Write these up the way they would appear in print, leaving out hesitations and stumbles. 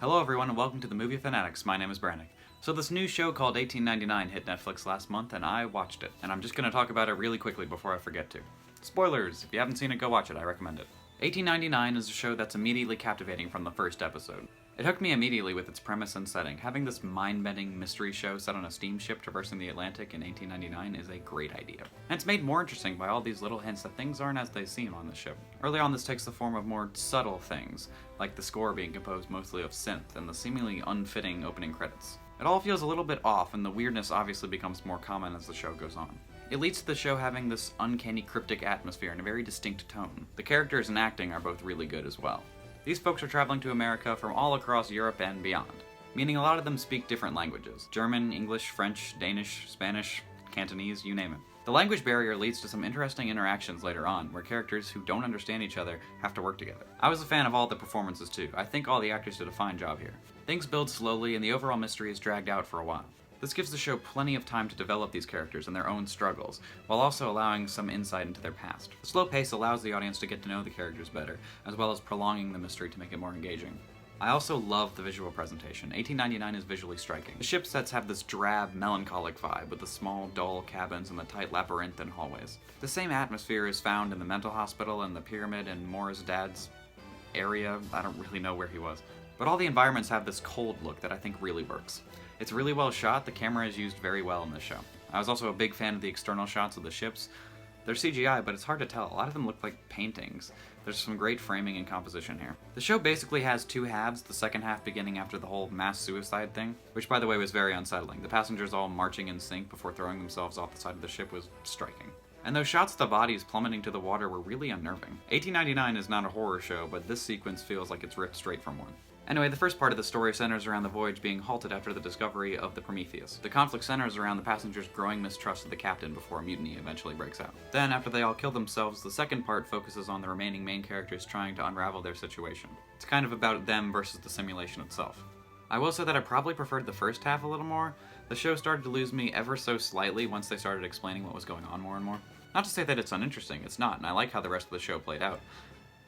Hello everyone and welcome to the Movie Fanatics. My name is Brannick. So this new show called 1899 hit Netflix last month and I watched it. And I'm just going to talk about it really quickly before I forget to. Spoilers! If you haven't seen it, go watch it. I recommend it. 1899 is a show that's immediately captivating from the first episode. It hooked me immediately with its premise and setting. Having this mind-bending mystery show set on a steamship traversing the Atlantic in 1899 is a great idea. And it's made more interesting by all these little hints that things aren't as they seem on the ship. Early on, this takes the form of more subtle things, like the score being composed mostly of synth and the seemingly unfitting opening credits. It all feels a little bit off, and the weirdness obviously becomes more common as the show goes on. It leads to the show having this uncanny cryptic atmosphere and a very distinct tone. The characters and acting are both really good as well. These folks are traveling to America from all across Europe and beyond, meaning a lot of them speak different languages. German, English, French, Danish, Spanish, Cantonese, you name it. The language barrier leads to some interesting interactions later on, where characters who don't understand each other have to work together. I was a fan of all the performances too. I think all the actors did a fine job here. Things build slowly and the overall mystery is dragged out for a while. This gives the show plenty of time to develop these characters and their own struggles, while also allowing some insight into their past. The slow pace allows the audience to get to know the characters better, as well as prolonging the mystery to make it more engaging. I also love the visual presentation. 1899 is visually striking. The ship sets have this drab, melancholic vibe with the small, dull cabins and the tight labyrinthine hallways. The same atmosphere is found in the mental hospital and the pyramid and Mora's dad's area. I don't really know where he was. But all the environments have this cold look that I think really works. It's really well shot, the camera is used very well in this show. I was also a big fan of the external shots of the ships. They're CGI, but it's hard to tell. A lot of them look like paintings. There's some great framing and composition here. The show basically has two halves, the second half beginning after the whole mass suicide thing, which by the way was very unsettling. The passengers all marching in sync before throwing themselves off the side of the ship was striking. And those shots of the bodies plummeting to the water were really unnerving. 1899 is not a horror show, but this sequence feels like it's ripped straight from one. Anyway, the first part of the story centers around the voyage being halted after the discovery of the Prometheus. The conflict centers around the passengers' growing mistrust of the captain before a mutiny eventually breaks out. Then, after they all kill themselves, the second part focuses on the remaining main characters trying to unravel their situation. It's kind of about them versus the simulation itself. I will say that I probably preferred the first half a little more. The show started to lose me ever so slightly once they started explaining what was going on more and more. Not to say that it's uninteresting, it's not, and I like how the rest of the show played out.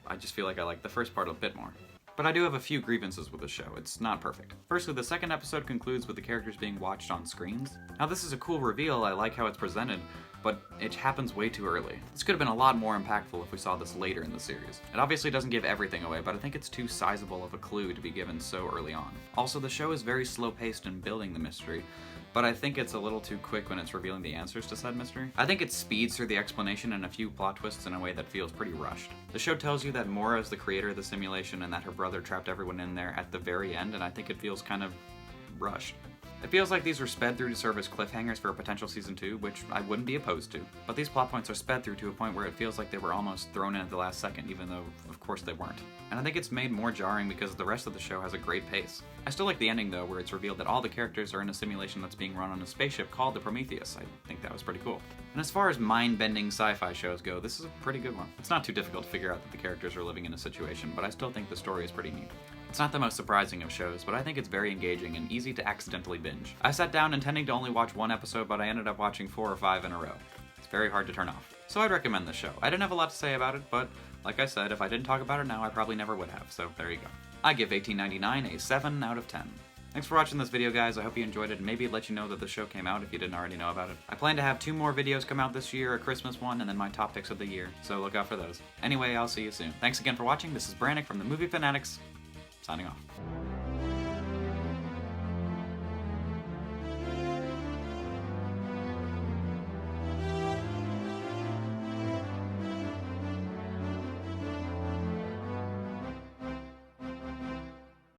I just feel like I like the first part a bit more. But I do have a few grievances with the show. It's not perfect. Firstly, the second episode concludes with the characters being watched on screens. Now this is a cool reveal, I like how it's presented, but it happens way too early. This could have been a lot more impactful if we saw this later in the series. It obviously doesn't give everything away, but I think it's too sizable of a clue to be given so early on. Also, the show is very slow-paced in building the mystery, but I think it's a little too quick when it's revealing the answers to said mystery. I think it speeds through the explanation and a few plot twists in a way that feels pretty rushed. The show tells you that Mora is the creator of the simulation and that her brother trapped everyone in there at the very end, and I think it feels kind of rushed. It feels like these were sped through to serve as cliffhangers for a potential season 2, which I wouldn't be opposed to. But these plot points are sped through to a point where it feels like they were almost thrown in at the last second, even though, of course, they weren't. And I think it's made more jarring because the rest of the show has a great pace. I still like the ending, though, where it's revealed that all the characters are in a simulation that's being run on a spaceship called the Prometheus. I think that was pretty cool. And as far as mind-bending sci-fi shows go, this is a pretty good one. It's not too difficult to figure out that the characters are living in a situation, but I still think the story is pretty neat. It's not the most surprising of shows, but I think it's very engaging and easy to accidentally binge. I sat down intending to only watch one episode, but I ended up watching 4 or 5 in a row. It's very hard to turn off. So I'd recommend this show. I didn't have a lot to say about it, but like I said, if I didn't talk about it now, I probably never would have, so there you go. I give 1899 a 7 out of 10. Thanks for watching this video, guys. I hope you enjoyed it, and maybe let you know that the show came out if you didn't already know about it. I plan to have 2 more videos come out this year, a Christmas one, and then my top picks of the year, so look out for those. Anyway, I'll see you soon. Thanks again for watching. This is Brannick from the Movie Fanatics, signing off.